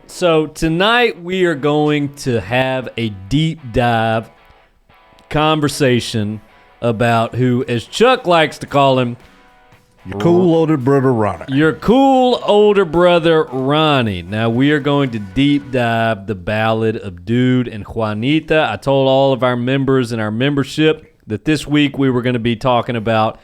So tonight we are going to have a deep dive conversation about who, as Chuck likes to call him, your cool older brother Ronnie. Your cool older brother Ronnie. Now we are going to deep dive the Ballad of Dude and Juanita. I told all of our members in our membership that this week we were going to be talking about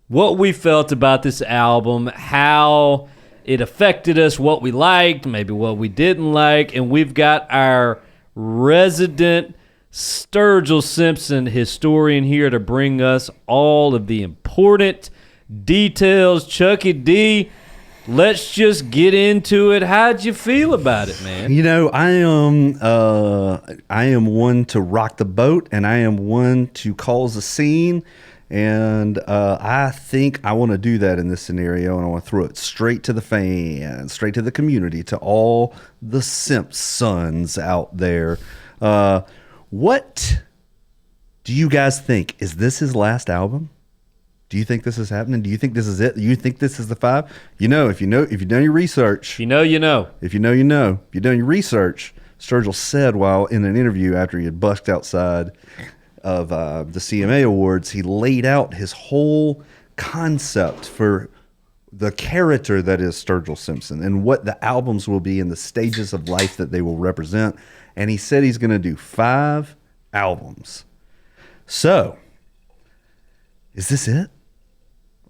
what we felt about this album, how it affected us, what we liked, maybe what we didn't like, and we've got our resident Sturgill Simpson historian here to bring us all of the important details. Chucky D, let's just get into it. How'd you feel about it, man? You know, I am one to rock the boat, and I am one to cause a scene. And I think I want to do that in this scenario, and I want to throw it straight to the fans, straight to the community, to all the Simpsons out there. What do you guys think? Is this his last album? Do you think this is happening? Do you think this is it? Do you think this is the 5? You know, if you've done your research. If you know, you know. If you know, you know. If you've done your research, Sturgill said while in an interview after he had busked outside of the CMA Awards, he laid out his whole concept for the character that is Sturgill Simpson and what the albums will be and the stages of life that they will represent. And he said he's going to do 5 albums. So, is this it?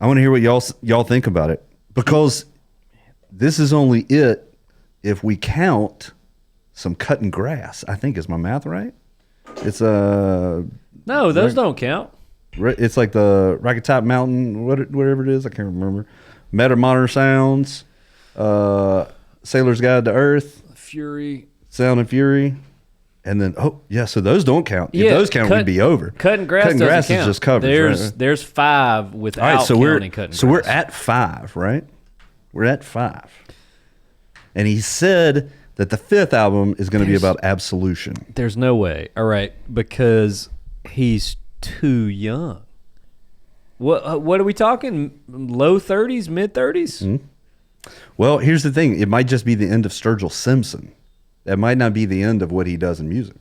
I want to hear what y'all think about it, because this is only it if we count some cutting grass. I think, is my math right? It's no, those don't count. It's like the Rocky Top Mountain, whatever it is. I can't remember. Meta Modern Sounds, Sailor's Guide to Earth, Fury, Sound and Fury, and then so those don't count. If those count, we'd be over. Cutting grass is count. just coverage. There's 5 without counting cutting grass. So we're at 5, right? We're at 5, and he said that the 5th album is going to be about absolution. There's no way. All right, because he's too young. What are we talking? Low 30s, mid 30s? Mm-hmm. Well, here's the thing. It might just be the end of Sturgill Simpson. That might not be the end of what he does in music.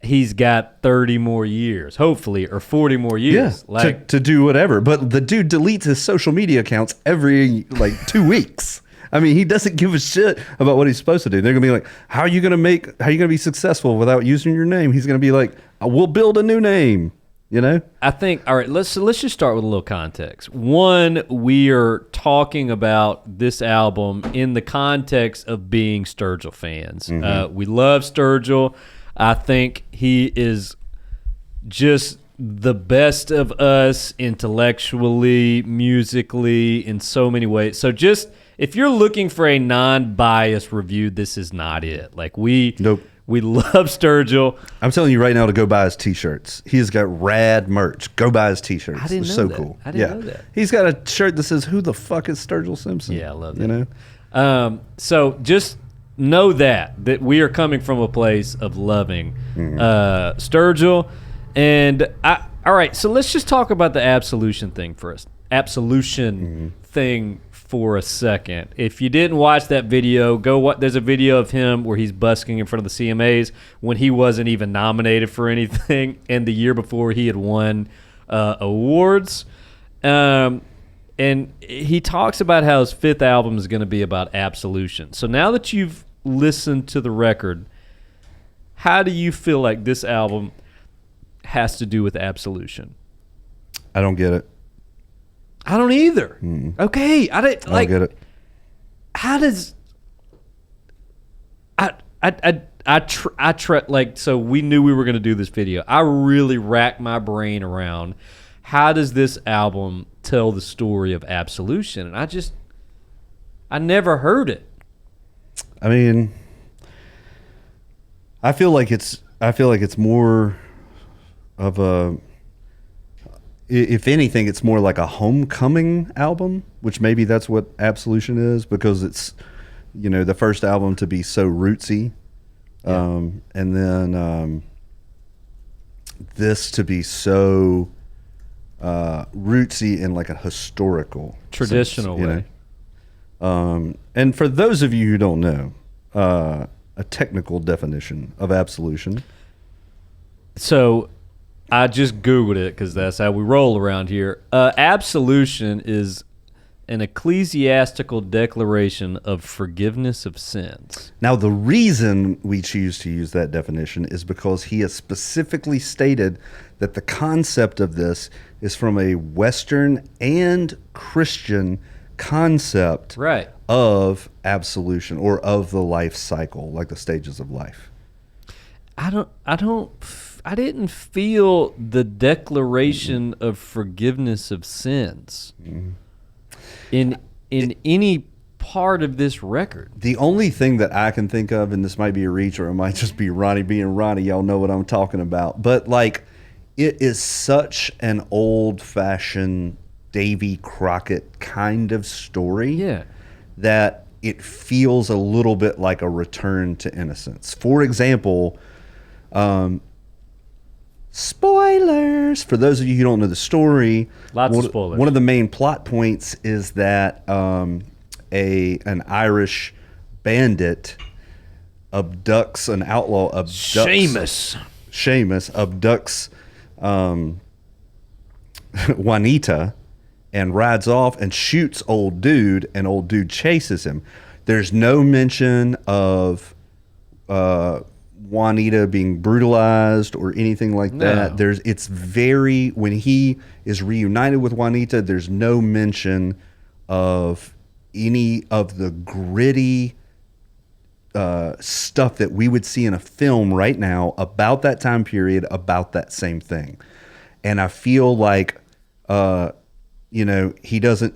He's got 30 more years, hopefully, or 40 more years. Yeah, to do whatever. But the dude deletes his social media accounts every 2 weeks. I mean, he doesn't give a shit about what he's supposed to do. They're gonna be like, how are you gonna be successful without using your name? He's gonna be like, we'll build a new name. You know? I think, all right, let's just start with a little context. One, we are talking about this album in the context of being Sturgill fans. Mm-hmm. We love Sturgill. I think he is just the best of us intellectually, musically, in so many ways. So just, if you're looking for a non-biased review, this is not it. Nope. We love Sturgill. I'm telling you right now to go buy his T-shirts. He's got rad merch. Go buy his T-shirts. I didn't know so that. Cool. I didn't know that. He's got a shirt that says, "Who the fuck is Sturgill Simpson?" Yeah, I love that. You know. So just know that we are coming from a place of loving Sturgill, and all right. So let's just talk about the absolution thing first. Thing for a second. If you didn't watch that video, there's a video of him where he's busking in front of the CMAs when he wasn't even nominated for anything, and the year before he had won awards. And he talks about how his 5th album is going to be about absolution. So now that you've listened to the record, how do you feel like this album has to do with absolution? I don't get it. I don't either. Okay, I don't get it. How does so we knew we were going to do this video. I really racked my brain around how does this album tell the story of absolution, and I never heard it. I mean, I feel like it's more of a, if anything, it's more like a homecoming album, which maybe that's what Absolution is, because it's, the first album to be so rootsy. Yeah. And then this to be so rootsy in like a historical traditional sense, way. And for those of you who don't know, a technical definition of absolution. So I just Googled it because that's how we roll around here. Absolution is an ecclesiastical declaration of forgiveness of sins. Now, the reason we choose to use that definition is because he has specifically stated that the concept of this is from a Western and Christian concept Right. of absolution or of the life cycle, like the stages of life. I didn't feel the declaration of forgiveness of sins in any part of this record. The only thing that I can think of, and this might be a reach or it might just be Ronnie being Ronnie, y'all know what I'm talking about, but like it is such an old-fashioned Davy Crockett kind of story that it feels a little bit like a return to innocence. For example, spoilers for those of you who don't know the story. Lots of spoilers. One of the main plot points is that an Irish bandit abducts an outlaw. Seamus abducts Juanita and rides off and shoots old dude, and old dude chases him. There's no mention of Juanita being brutalized or anything like that. It's very, when he is reunited with Juanita, there's no mention of any of the gritty stuff that we would see in a film right now about that time period, about that same thing. And I feel like, he doesn't,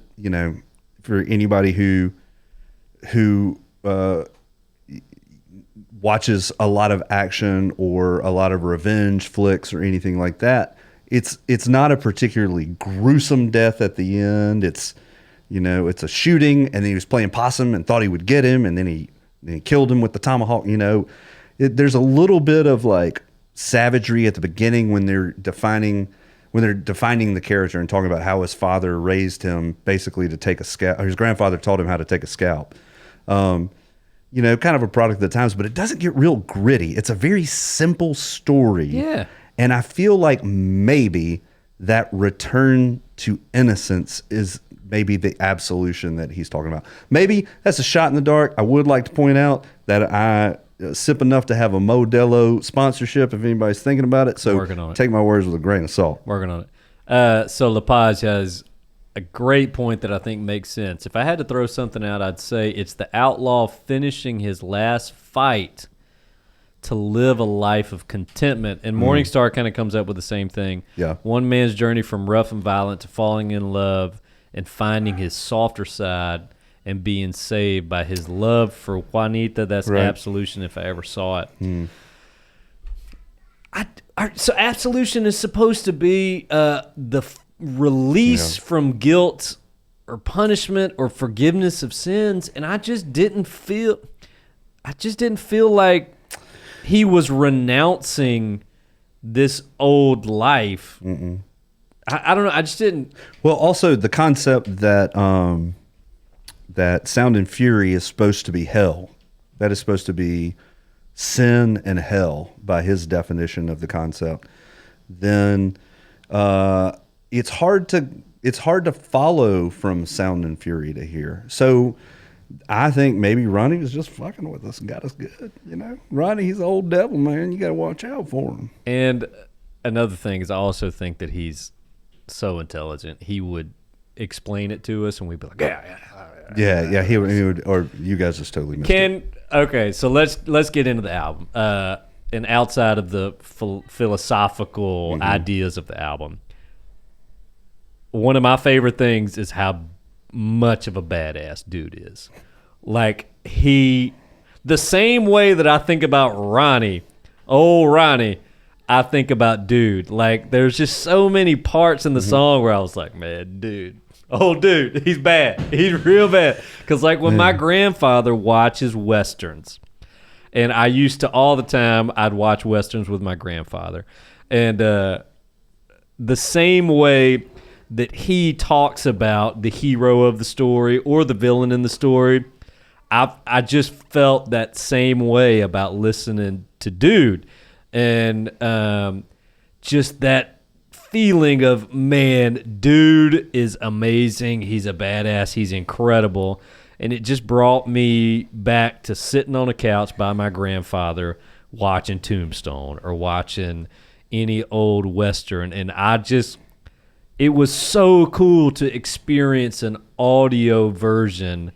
for anybody who watches a lot of action or a lot of revenge flicks or anything like that, it's not a particularly gruesome death at the end. It's a shooting, and then he was playing possum and thought he would get him, and then he killed him with the tomahawk. There's a little bit of like savagery at the beginning when they're defining the character and talking about how his father raised him basically to take a scalp. His grandfather taught him how to take a scalp. Kind of a product of the times, but it doesn't get real gritty. It's a very simple story. Yeah. And I feel like maybe that return to innocence is maybe the absolution that he's talking about. Maybe that's a shot in the dark. I would like to point out that I sip enough to have a Modelo sponsorship if anybody's thinking about it. So take my words with a grain of salt. Working on it. So Lepage has a great point that I think makes sense. If I had to throw something out, I'd say it's the outlaw finishing his last fight to live a life of contentment. And Morningstar kind of comes up with the same thing. Yeah. One man's journey from rough and violent to falling in love and finding his softer side and being saved by his love for Juanita. That's absolution if I ever saw it. So absolution is supposed to be the release from guilt or punishment or forgiveness of sins, and I just didn't feel like he was renouncing this old life. I don't know. I just didn't. Well, also the concept that that Sound and Fury is supposed to be hell. That is supposed to be sin and hell by his definition of the concept. Then it's hard to follow from Sound and Fury to here. So I think maybe Ronnie was just fucking with us and got us good. Ronnie, he's an old devil, man. You got to watch out for him. And another thing is, I also think that he's so intelligent. He would explain it to us, and we'd be like, yeah. He would, or you guys just totally missed it. Okay, so let's get into the album. And outside of the philosophical ideas of the album, one of my favorite things is how much of a badass dude is. Like, the same way that I think about Ronnie, I think about dude. Like, there's just so many parts in the song where I was like, man, dude. Oh, dude, he's bad. He's real bad. Because, like, when my grandfather watches Westerns, and I used to all the time, I'd watch Westerns with my grandfather. And the same way that he talks about the hero of the story or the villain in the story, I just felt that same way about listening to Dude. And just that feeling of, man, Dude is amazing. He's a badass. He's incredible. And it just brought me back to sitting on a couch by my grandfather watching Tombstone or watching any old Western. And it was so cool to experience an audio version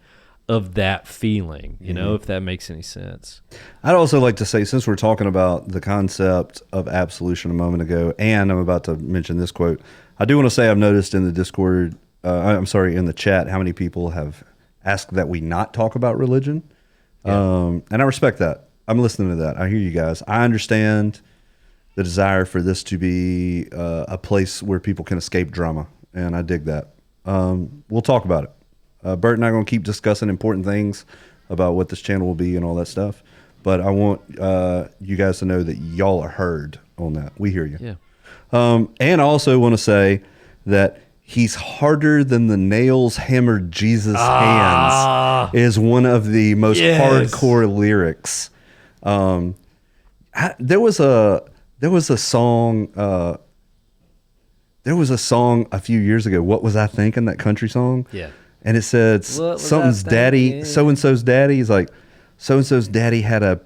of that feeling, you know, if that makes any sense. I'd also like to say, since we're talking about the concept of absolution a moment ago, and I'm about to mention this quote, I do want to say I've noticed in the Discord, in the chat, how many people have asked that we not talk about religion. Yeah. And I respect that. I'm listening to that. I hear you guys. I understand the desire for this to be a place where people can escape drama, and I dig that. We'll talk about it. Burt and I are going to keep discussing important things about what this channel will be and all that stuff. But I want you guys to know that y'all are heard on that. We hear you. Yeah. And I also want to say that he's harder than the nails hammered Jesus' hands is one of the most hardcore lyrics. There was a song a few years ago. What was I thinking? That country song. Yeah. And it said something's daddy, so and so's daddy. He's like, so and so's daddy had a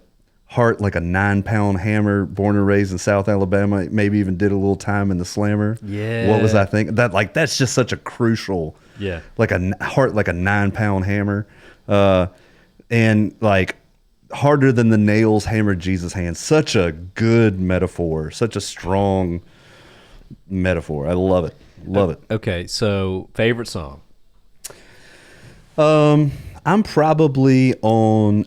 heart like a 9-pound hammer, born and raised in South Alabama. Maybe even did a little time in the Slammer. Yeah. What was I thinking? That's just such a crucial. Yeah. Like a heart like a 9-pound hammer, and like harder than the nails hammered Jesus' hands. Such a good metaphor. Such a strong metaphor. I love it. Love it. Okay, so favorite song. I'm probably on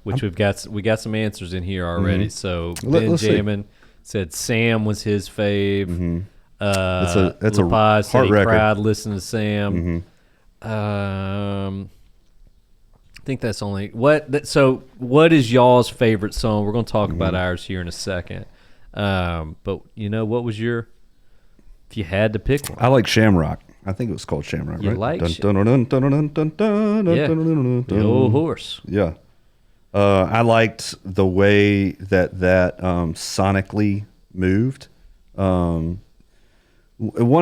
which we got some answers in here already. Mm-hmm. So Let's see. Benjamin said Sam was his fave. Mm-hmm. That's a said he record. cried listening to Sam. Mm-hmm. I think that's only so what is y'all's favorite song? We're going to talk about ours here in a second. But you know, what was if you had to pick one? I like Shamrock. I think it was called Shamrock, You right? like the old horse. Yeah. I liked the way that sonically moved. One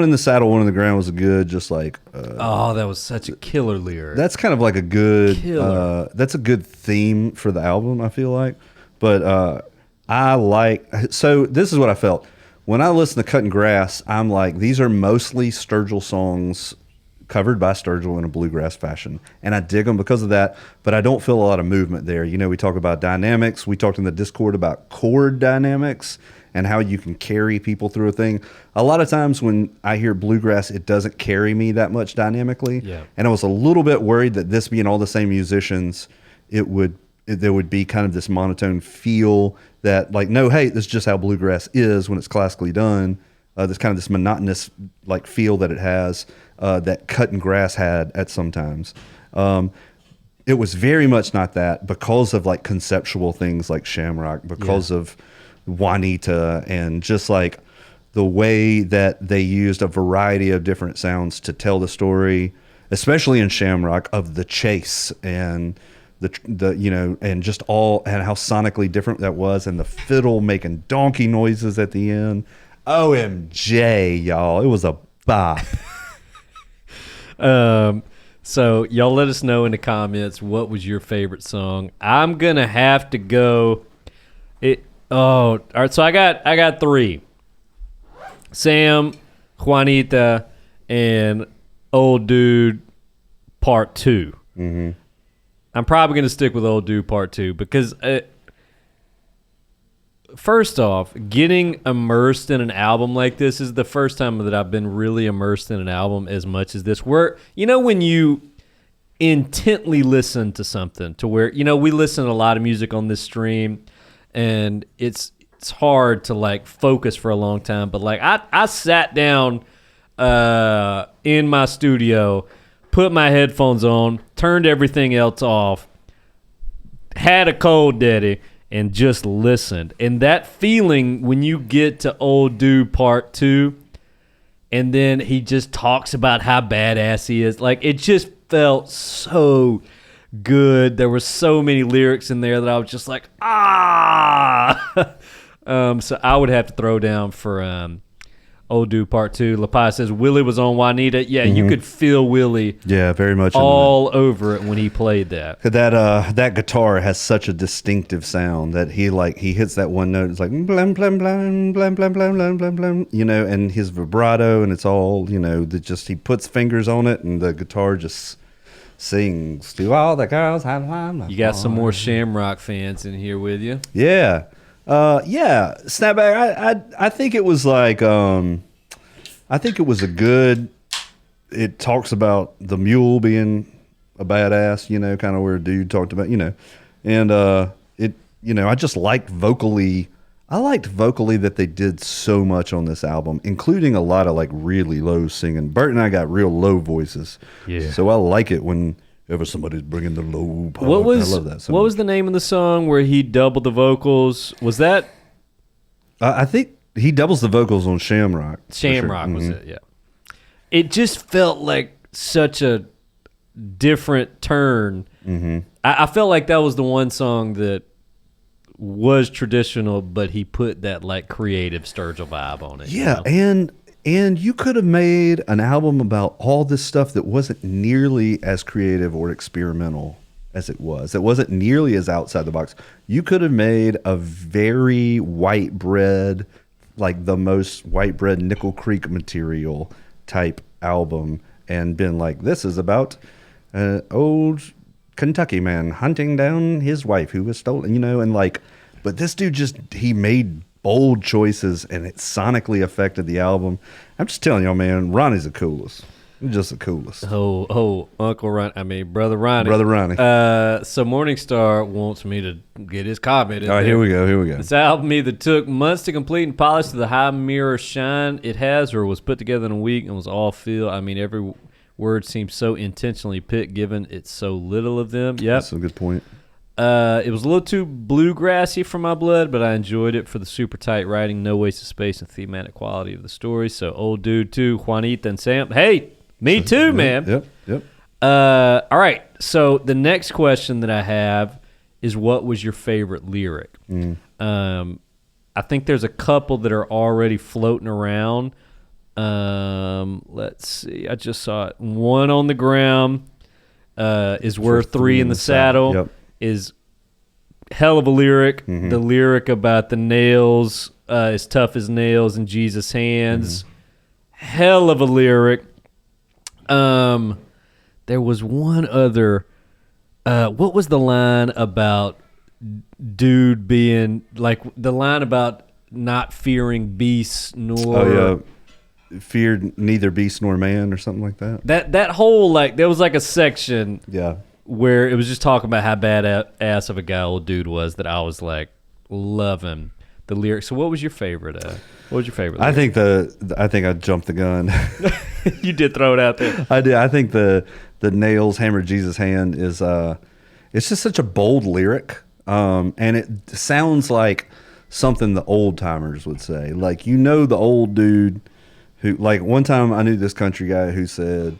in the saddle, one in the ground was a good, just like. That was such a killer lyric. That's kind of like a good. Killer. That's a good theme for the album, I feel like. But I like. So this is what I felt when I listen to Cutting Grass. I'm like, these are mostly Sturgill songs covered by Sturgill in a bluegrass fashion, and I dig them because of that, but I don't feel a lot of movement there. You know, we talk about dynamics. We talked in the Discord about chord dynamics and how you can carry people through a thing. A lot of times when I hear bluegrass, it doesn't carry me that much dynamically. Yeah. And I was a little bit worried that this being all the same musicians, there would be kind of this monotone feel that, like, no, hey, this is just how bluegrass is when it's classically done. There's kind of this monotonous like feel that it has, that Cutting Grass had at sometimes. It was very much not that, because of like conceptual things like Shamrock, because of Juanita, and just like the way that they used a variety of different sounds to tell the story, especially in Shamrock, of the chase and the you know, and just all, and how sonically different that was, and the fiddle making donkey noises at the end. OMJ, y'all. It was a bop. So y'all let us know in the comments what was your favorite song. I'm gonna have to go. All right. So I got 3: Sam, Juanita, and Old Dude Part 2. Mm-hmm. I'm probably gonna stick with Old Dude Part 2 because first off, getting immersed in an album like this is the first time that I've been really immersed in an album as much as this. Where, you know, when you intently listen to something, to where, you know, we listen to a lot of music on this stream, and it's hard to like focus for a long time. But like I sat down in my studio, put my headphones on, turned everything else off, had a cold daddy, and just listened. And that feeling when you get to Old Dude Part 2, and then he just talks about how badass he is. Like, it just felt so good. There were so many lyrics in there that I was just like, ah. So I would have to throw down for Old Dude Part 2. LaPie says Willie was on Juanita. Yeah, you could feel Willie Yeah, very much all over it when he played that. that guitar has such a distinctive sound that he hits that one note. It's like blam blam blam blam blam blam blam blam blam, and his vibrato, and it's all that just he puts fingers on it, and the guitar just sings to all the girls. You got some more Shamrock fans in here with you. Yeah. Snapback. I think it was like I think it was a good. It talks about the mule being a badass, kind of where a dude talked about, and I just liked vocally. I liked vocally that they did so much on this album, including a lot of like really low singing. Burt and I got real low voices, so I like it whenever somebody's bringing the low part. I love that so what much. was the name of the song where he doubled the vocals? Was that? I think he doubles the vocals on Shamrock. Shamrock was it? Yeah. It just felt like such a different turn. Mm-hmm. I felt like that was the one song that was traditional, but he put that like creative Sturgill vibe on it. Yeah, and you could have made an album about all this stuff that wasn't nearly as creative or experimental as it was. It wasn't nearly as outside the box. You could have made a very white bread, like the most white bread Nickel Creek material type album, and been like, this is about an old Kentucky man hunting down his wife who was stolen, and like, but this dude he made bold choices, and it sonically affected the album. I'm just telling y'all, man, Ronnie's the coolest. He's just the coolest. Oh, Uncle Ron. Brother Ronnie. Brother Ronnie. So Morningstar wants me to get his comment in All right, there. here we go. This album either took months to complete and polish to the high mirror shine it has, or was put together in a week and was all feel. Every word seems so intentionally picked, given it's so little of them. Yep. That's a good point. It was a little too bluegrassy for my blood, but I enjoyed it for the super tight writing, no waste of space, and thematic quality of the story. So Old Dude 2, Juanita and Sam. Hey, me too, man. Yep. All right. So the next question that I have is, what was your favorite lyric? I think there's a couple that are already floating around. Let's see. I just saw it. One on the ground is worth three in the saddle. Yep. Is hell of a lyric. Mm-hmm. The lyric about the nails, as tough as nails in Jesus' hands. Mm-hmm. Hell of a lyric. There was one other. What was the line about dude being like the line about not fearing beasts nor feared neither beast nor man or something like that. That whole like there was like a section where it was just talking about how badass of a guy old dude was that I was like loving the lyrics. So what was your favorite? What was your favorite lyric? I think I jumped the gun. You did throw it out there. I did. I think the nails hammer Jesus hand is it's just such a bold lyric, and it sounds like something the old timers would say. Like the old dude who, like, one time I knew this country guy who said,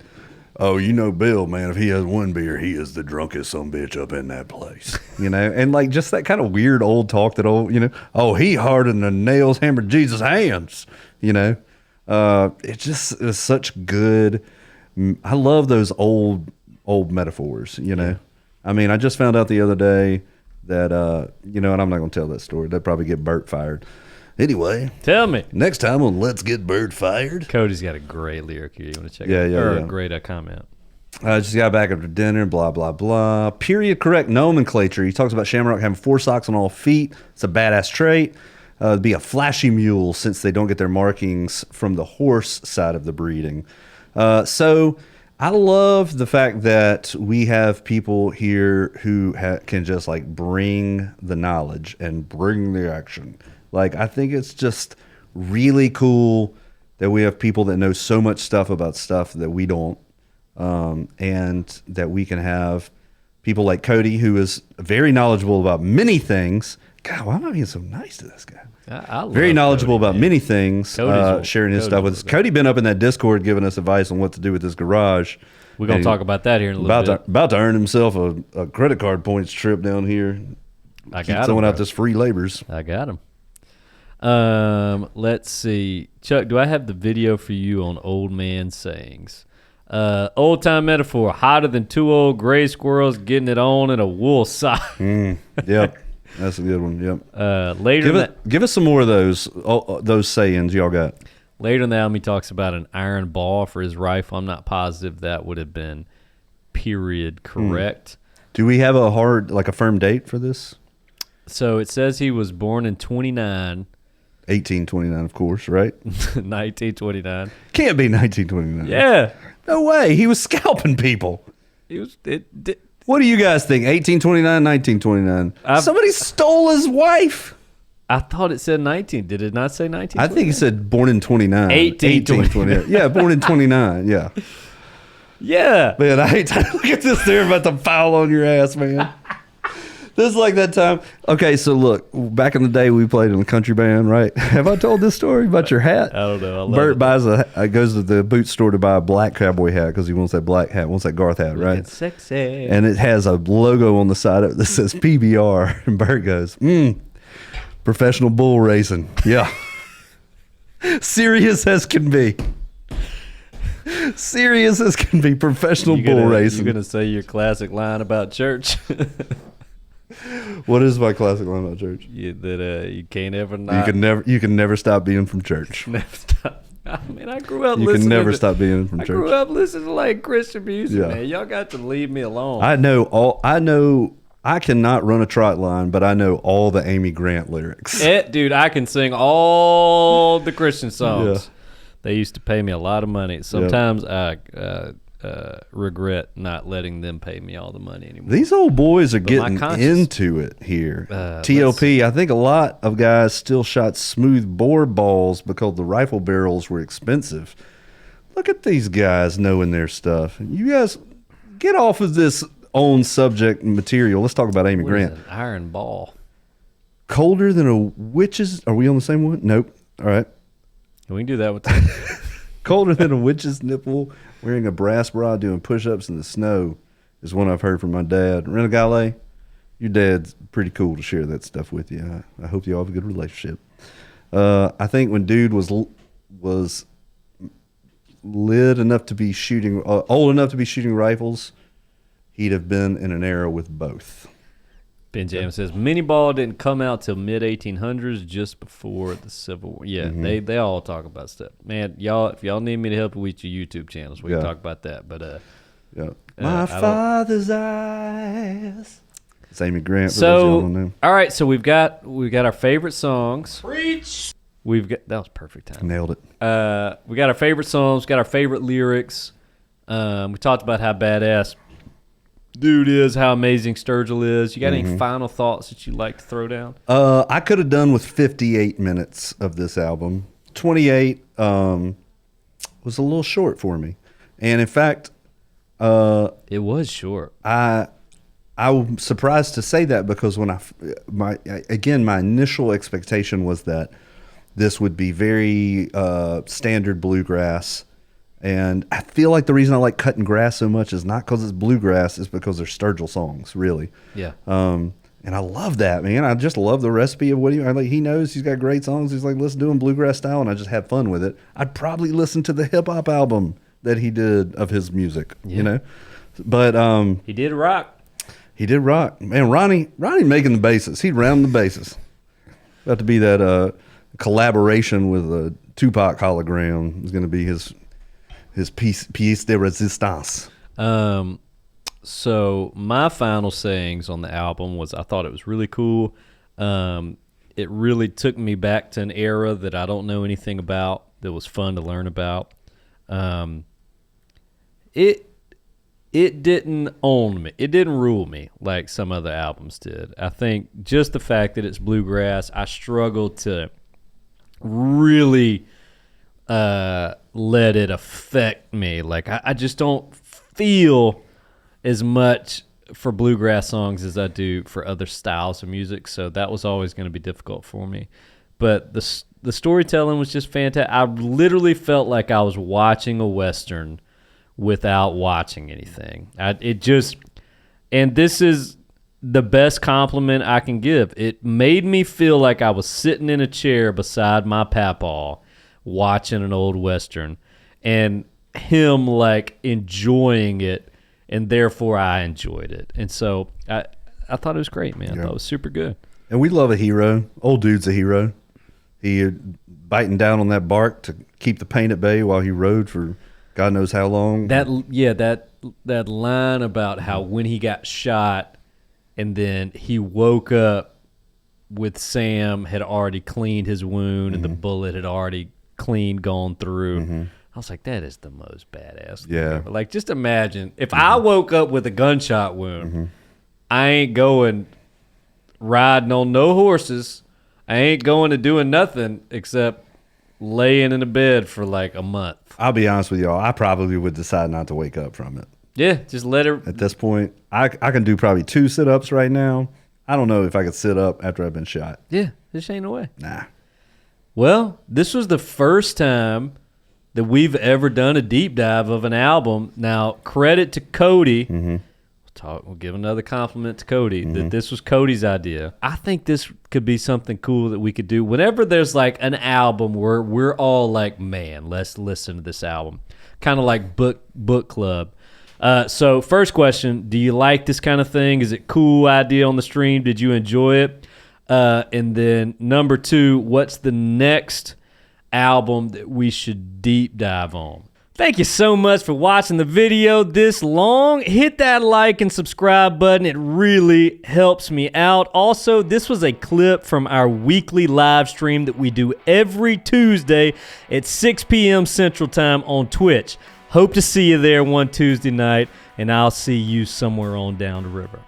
"Oh, Bill, man, if he has one beer, he is the drunkest son-bitch up in that place." And like just that kind of weird old talk that oh, he harder than the nails hammered Jesus' hands. It just is such good. I love those old metaphors. I just found out the other day that and I'm not gonna tell that story. That'd probably get Burt fired. Anyway, tell me next time on Let's Get Burt Fired. Cody's got a great lyric here. You want to check it out? Yeah. A great comment. Just got back after dinner, blah, blah, blah. Period correct nomenclature. He talks about Shamrock having 4 socks on all feet. It's a badass trait. It'd be a flashy mule since they don't get their markings from the horse side of the breeding. So I love the fact that we have people here who can just like bring the knowledge and bring the action. Like, I think it's just really cool that we have people that know so much stuff about stuff that we don't. And that we can have people like Cody, who is very knowledgeable about many things, God, why am I being so nice to this guy? I love Very knowledgeable Cody, about man. many things, sharing his stuff with us. Cody been up in that Discord giving us advice on what to do with his garage. We're going to talk about that here in a little bit. About to earn himself a credit card points trip down here. I Keep got throwing him, out this free labors. I got him. Let's see. Chuck, do I have the video for you on old man sayings? Old time metaphor, hotter than two old gray squirrels getting it on in a wool sock. Yep. That's a good one. Yep. Later give us some more of those sayings y'all got. Later in the album, he talks about an iron ball for his rifle. I'm not positive that would have been period correct. Do we have a firm date for this? So it says he was born in 1829, of course, right? 1929. Can't be 1929. Yeah. No way. He was scalping people. What do you guys think? 1829, 1929? Somebody stole his wife. I thought it said 19. Did it not say 19? I think it said born in 29. 1829. Yeah, born in 29. Yeah. Yeah. Man, I hate to look at this. They're about to foul on your ass, man. This is like that time. Okay, so look, back in the day, we played in a country band, right? Have I told this story about your hat? I don't know. Burt goes to the boot store to buy a black cowboy hat because he wants that black hat, wants that Garth hat, right? It's sexy. And it has a logo on the side of it that says PBR. And Burt goes, professional bull racing. Yeah. Serious as can be. Serious as can be. Professional bull racing. You're going to say your classic line about church? What is my classic line about church? That you can't ever not. You can never stop being from church. Never stop. I mean, I grew up You listening can never stop being from I church. grew up listening to like Christian music, Yeah. man. Y'all got to leave me alone. I know I cannot run a trot line, but I know all the Amy Grant lyrics. Dude, I can sing all the Christian songs. Yeah. They used to pay me a lot of money. Sometimes I regret not letting them pay me all the money anymore. These old boys are getting into it here. TLP, I think a lot of guys still shot smooth bore balls because the rifle barrels were expensive. Look at these guys knowing their stuff. You guys get off of this own subject material. Let's talk about Amy Grant. An iron ball. Colder than a witch's. Are we on the same one? Nope. All right. We can do that with Colder than a witch's nipple, wearing a brass bra, doing push-ups in the snow is one I've heard from my dad. Renegale, your dad's pretty cool to share that stuff with you. I hope you all have a good relationship. I think when dude was old enough to be shooting rifles, he'd have been in an era with both. Ben James says mini ball didn't come out till mid 1800s, just before the Civil War. Yeah, they all talk about stuff, man. Y'all, if y'all need me to help you with your YouTube channels, we can talk about that. But my father's eyes. It's Amy Grant. So all right, so we've got our favorite songs. Preach. That was perfect time. Nailed it. We got our favorite songs. Got our favorite lyrics. We talked about how badass dude is, how amazing Sturgill is. You got any final thoughts that you'd like to throw down? I could have done with 58 minutes of this album. 28 was a little short for me, and in fact, it was short. I'm surprised to say that because when my initial expectation was that this would be very standard bluegrass. And I feel like the reason I like Cutting Grass so much is not because it's bluegrass, it's because they're Sturgill songs, really. Yeah. And I love that, man. I just love the recipe of what he knows. He's got great songs. He's like, let's do them bluegrass style, and I just have fun with it. I'd probably listen to the hip hop album that he did of his music, you know. But he did rock. He did rock, man. Ronnie making the bases. He'd round the bases. About to be that collaboration with a Tupac hologram is going to be his piece de resistance. So my final sayings on the album was I thought it was really cool. It really took me back to an era that I don't know anything about that was fun to learn about. It didn't own me. It didn't rule me like some other albums did. I think just the fact that it's bluegrass, I struggled to really let it affect me. Like I just don't feel as much for bluegrass songs as I do for other styles of music, so that was always going to be difficult for me. But the storytelling was just fantastic. I literally felt like I was watching a Western without watching anything. And this is the best compliment I can give. It made me feel like I was sitting in a chair beside my papaw watching an old Western and him like enjoying it, and therefore I enjoyed it. And so I thought it was great, man. I thought it was super good. And we love a hero. Old dude's a hero. He biting down on that bark to keep the pain at bay while he rode for God knows how long. That line about how when he got shot and then he woke up with Sam had already cleaned his wound and the bullet had already gone through. I was like, that is the most badass thing ever. Like, just imagine if I woke up with a gunshot wound, I ain't going riding on no horses. I ain't going to doing nothing except laying in a bed for like a month. I'll be honest with y'all. I probably would decide not to wake up from it. Yeah, just let her. At this point, I can do probably 2 sit-ups right now. I don't know if I could sit up after I've been shot. Yeah, this ain't no way. Nah. Well, this was the first time that we've ever done a deep dive of an album. Now, credit to Cody. We'll give another compliment to Cody that this was Cody's idea. I think this could be something cool that we could do whenever there's like an album where we're all like, man, let's listen to this album. Kind of like book club. So first question, do you like this kind of thing? Is it cool idea on the stream? Did you enjoy it? And then number 2, what's the next album that we should deep dive on? Thank you so much for watching the video this long. Hit that like and subscribe button. It really helps me out. Also, this was a clip from our weekly live stream that we do every Tuesday at 6 p.m. Central Time on Twitch. Hope to see you there one Tuesday night, and I'll see you somewhere on down the river.